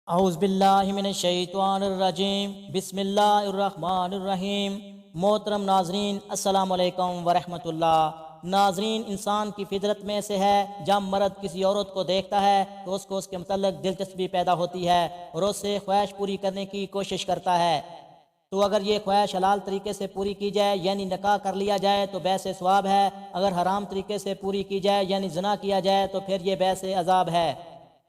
اعوذ باللہ من الشیطان الرجیم بسم اللہ الرحمن الرحیم۔ محترم ناظرین، السلام علیکم ورحمۃ اللہ۔ ناظرین، انسان کی فطرت میں سے ہے جب مرد کسی عورت کو دیکھتا ہے تو اس کو اس کے متعلق دلچسپی پیدا ہوتی ہے اور اس سے خواہش پوری کرنے کی کوشش کرتا ہے۔ تو اگر یہ خواہش حلال طریقے سے پوری کی جائے یعنی نکاح کر لیا جائے تو بحث ثواب ہے، اگر حرام طریقے سے پوری کی جائے یعنی زنا کیا جائے تو پھر یہ بحث عذاب ہے۔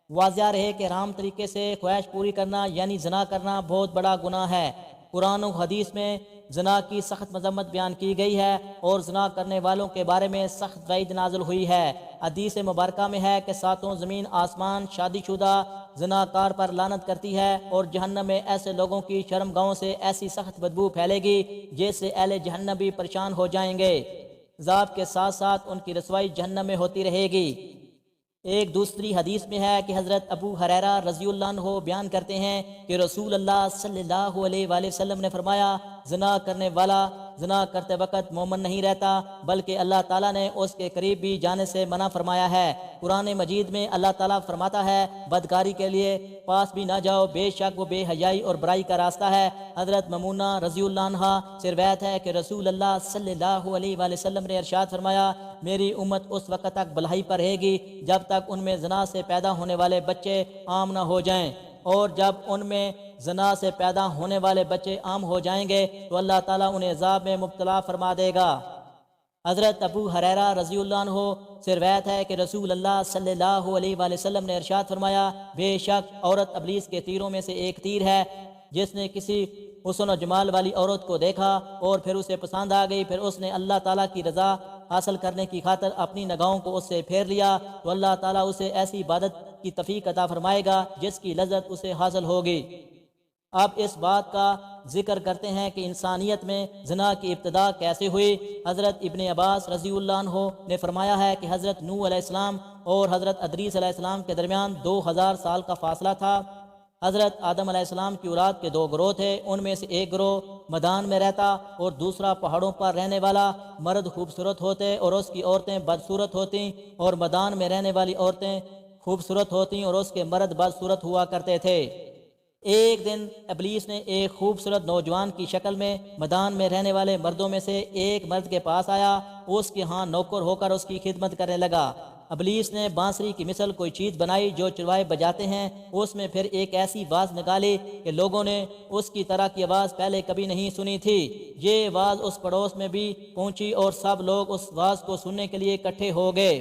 واضح رہے کہ حرام طریقے سے خواہش پوری کرنا یعنی زنا کرنا بہت بڑا گناہ ہے۔ قرآن و حدیث میں زنا کی سخت مذمت بیان کی گئی ہے اور زنا کرنے والوں کے بارے میں سخت وعید نازل ہوئی ہے۔ حدیث مبارکہ میں ہے کہ ساتوں زمین آسمان شادی شدہ زناکار پر لعنت کرتی ہے اور جہنم میں ایسے لوگوں کی شرمگاہوں سے ایسی سخت بدبو پھیلے گی جس سے اہل جہنم بھی پریشان ہو جائیں گے۔ عذاب کے ساتھ ساتھ ان کی رسوائی جہنم میں ہوتی رہے گی۔ ایک دوسری حدیث میں ہے کہ حضرت ابو ہریرہ رضی اللہ عنہ بیان کرتے ہیں کہ رسول اللہ صلی اللہ علیہ وآلہ وسلم نے فرمایا، زنا کرنے والا زنا کرتے وقت مومن نہیں رہتا بلکہ اللہ تعالیٰ نے اس کے قریب بھی جانے سے منع فرمایا ہے۔ قرآن مجید میں اللہ تعالیٰ فرماتا ہے، بدکاری کے لیے پاس بھی نہ جاؤ، بے شک وہ بے حیائی اور برائی کا راستہ ہے۔ حضرت ممونہ رضی اللہ عنہ سے روایت ہے کہ رسول اللہ صلی اللہ علیہ وآلہ وسلم نے ارشاد فرمایا، میری امت اس وقت تک بھلائی پر رہے گی جب تک ان میں زنا سے پیدا ہونے والے بچے عام نہ ہو جائیں، اور جب ان میں زنا سے پیدا ہونے والے بچے عام ہو جائیں گے تو اللہ تعالیٰ انہیں عذاب میں مبتلا فرما دے گا۔ حضرت ابو ہریرہ رضی اللہ عنہ سے روایت ہے کہ رسول اللہ صلی اللہ علیہ وآلہ وسلم نے ارشاد فرمایا، بے شک عورت ابلیس کے تیروں میں سے ایک تیر ہے۔ جس نے کسی حسن و جمال والی عورت کو دیکھا اور پھر اسے پسند آ گئی، پھر اس نے اللہ تعالیٰ کی رضا حاصل کرنے کی خاطر اپنی نگاہوں کو اس سے پھیر لیا تو اللہ تعالیٰ اسے ایسی عبادت کی توفیق عطا فرمائے گا جس کی لذت اسے حاصل ہوگی۔ اب اس بات کا ذکر کرتے ہیں کہ انسانیت میں زنا کی ابتدا کیسے ہوئی۔ حضرت ابن عباس رضی اللہ عنہ نے فرمایا ہے کہ حضرت نوح علیہ السلام اور حضرت ادریس علیہ السلام کے درمیان 2000 سال کا فاصلہ تھا۔ حضرت آدم علیہ السلام کی اولاد کے 2 گروہ تھے، ان میں سے ایک گروہ میدان میں رہتا اور دوسرا پہاڑوں پر رہنے والا۔ مرد خوبصورت ہوتے اور اس کی عورتیں بدصورت ہوتیں، اور میدان میں رہنے والی عورتیں خوبصورت ہوتیں اور اس کے مرد بدصورت ہوا کرتے تھے۔ ایک دن ابلیس نے ایک خوبصورت نوجوان کی شکل میں میدان میں رہنے والے مردوں میں سے ایک مرد کے پاس آیا، اس کے ہاں نوکر ہو کر اس کی خدمت کرنے لگا۔ ابلیس نے بانسری کی مثل کوئی چیز بنائی جو چرواہے بجاتے ہیں، اس میں پھر ایک ایسی آواز نکالی کہ لوگوں نے اس کی طرح کی آواز پہلے کبھی نہیں سنی تھی۔ یہ آواز اس پڑوس میں بھی پہنچی اور سب لوگ اس آواز کو سننے کے لیے اکٹھے ہو گئے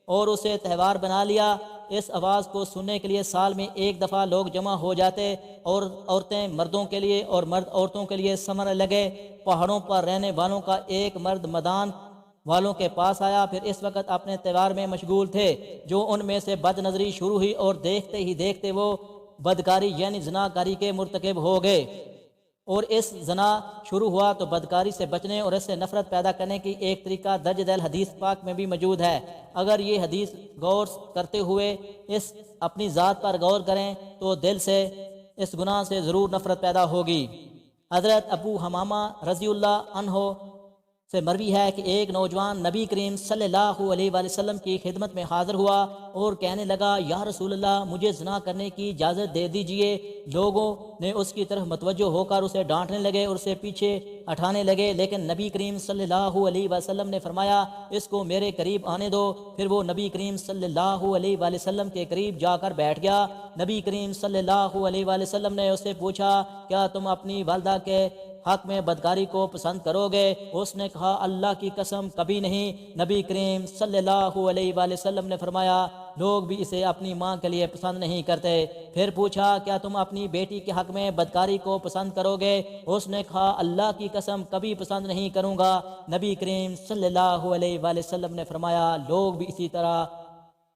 اور اسے تہوار بنا لیا۔ اس آواز کو سننے کے لیے سال میں ایک دفعہ لوگ جمع ہو جاتے اور عورتیں مردوں کے لیے اور مرد عورتوں کے لیے سمرنے لگے۔ پہاڑوں پر رہنے والوں کا ایک مرد میدان والوں کے پاس آیا، پھر اس وقت اپنے تہوار میں مشغول تھے۔ جو ان میں سے بد نظری شروع ہوئی اور دیکھتے ہی دیکھتے وہ بدکاری یعنی زناکاری کے مرتکب ہو گئے، اور اس زنا شروع ہوا تو بدکاری سے بچنے اور اس سے نفرت پیدا کرنے کی ایک طریقہ درج ذیل حدیث پاک میں بھی موجود ہے۔ اگر یہ حدیث غور کرتے ہوئے اس اپنی ذات پر غور کریں تو دل سے اس گناہ سے ضرور نفرت پیدا ہوگی۔ حضرت ابو حمامہ رضی اللہ عنہ سے مروی ہے کہ ایک نوجوان نبی کریم صلی اللہ علیہ وآلہ وسلم کی خدمت میں حاضر ہوا اور کہنے لگا، یا رسول اللہ، مجھے زنا کرنے کی اجازت دے دیجئے۔ لوگوں نے اس کی طرف متوجہ ہو کر اسے ڈانٹنے لگے اور اسے پیچھے ہٹانے لگے، لیکن نبی کریم صلی اللہ علیہ وسلم نے فرمایا، اس کو میرے قریب آنے دو۔ پھر وہ نبی کریم صلی اللہ علیہ وآلہ وسلم کے قریب جا کر بیٹھ گیا۔ نبی کریم صلی اللہ علیہ وآلہ وسلم نے اسے پوچھا، کیا تم اپنی والدہ کے حق میں بدکاری کو پسند کرو گے؟ اس نے کہا، اللہ کی قسم کبھی نہیں۔ نبی کریم صلی اللہ علیہ وآلہ وسلم نے فرمایا، لوگ بھی اسے اپنی ماں کے لیے پسند نہیں کرتے۔ پھر پوچھا، کیا تم اپنی بیٹی کے حق میں بدکاری کو پسند کرو گے؟ اس نے کہا، اللہ کی قسم کبھی پسند نہیں کروں گا۔ نبی کریم صلی اللہ علیہ وآلہ وسلم نے فرمایا، لوگ بھی اسی طرح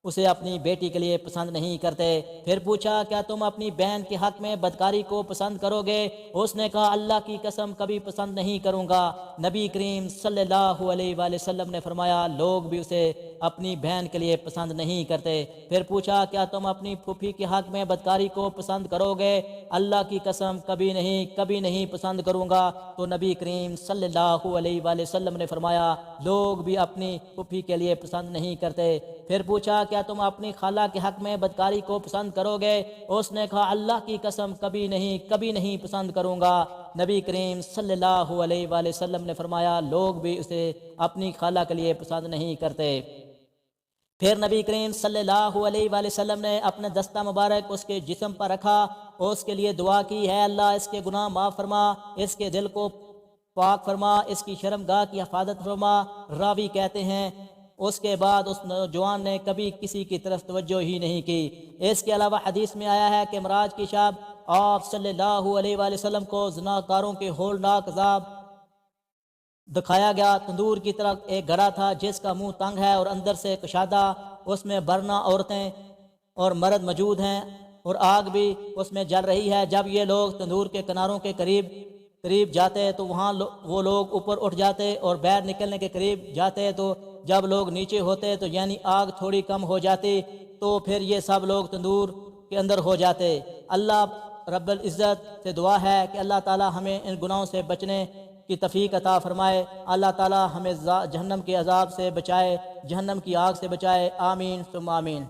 اسے اپنی بیٹی کے لیے پسند نہیں کرتے۔ پھر پوچھا، کیا تم اپنی بہن کے حق میں بدکاری کو پسند کرو گے؟ اس نے کہا، اللہ کی قسم کبھی پسند نہیں کروں گا۔ نبی کریم صلی اللہ علیہ وآلہ وسلم نے فرمایا، لوگ بھی اسے اپنی بہن کے لیے پسند نہیں کرتے۔ پھر پوچھا کیا تم اپنی پھوپھی کے حق میں بدکاری کو پسند کرو گے؟ اللہ کی قسم کبھی نہیں پسند کروں گا۔ تو نبی کریم صلی اللہ علیہ وآلہ وسلم نے فرمایا لوگ بھی اپنی پھوپھی کے لیے پسند نہیں کرتے۔ پھر پوچھا کیا تم اپنی خالہ کے حق میں بدکاری کو پسند کرو گے؟ اس نے کہا اللہ کی قسم کبھی نہیں پسند کروں گا۔ نبی کریم صلی اللہ علیہ وآلہ وسلم نے فرمایا لوگ بھی اسے اپنی خالہ کے لیے پسند نہیں کرتے۔ پھر نبی کریم صلی اللہ علیہ وآلہ وسلم نے اپنے دستہ مبارک اس کے جسم پر رکھا اور اس کے لیے دعا کی ہے اللہ اس کے گناہ معاف فرما، اس کے دل کو پاک فرما، اس کی شرمگاہ کی حفاظت فرما۔ راوی کہتے ہیں اس کے بعد اس نوجوان نے کبھی کسی کی طرف توجہ ہی نہیں کی۔ اس کے علاوہ حدیث میں آیا ہے کہ معراج کی شب آپ صلی اللہ علیہ وآلہ وسلم کو زناکاروں کے ہولناک عذاب دکھایا گیا۔ تندور کی طرح ایک گھڑا تھا جس کا منہ تنگ ہے اور اندر سے کشادہ، اس میں برنا عورتیں اور مرد موجود ہیں اور آگ بھی اس میں جل رہی ہے۔ جب یہ لوگ تندور کے کناروں کے قریب جاتے تو وہاں وہ لوگ اوپر اٹھ جاتے اور باہر نکلنے کے قریب جاتے تو جب لوگ نیچے ہوتے تو یعنی آگ تھوڑی کم ہو جاتی تو پھر یہ سب لوگ تندور کے اندر ہو جاتے۔ اللہ رب العزت سے دعا ہے کہ اللہ تعالی ہمیں ان گناہوں سے بچنے کی توفیق عطا فرمائے۔ اللہ تعالی ہمیں جہنم کے عذاب سے بچائے، جہنم کی آگ سے بچائے۔ آمین ثم آمین۔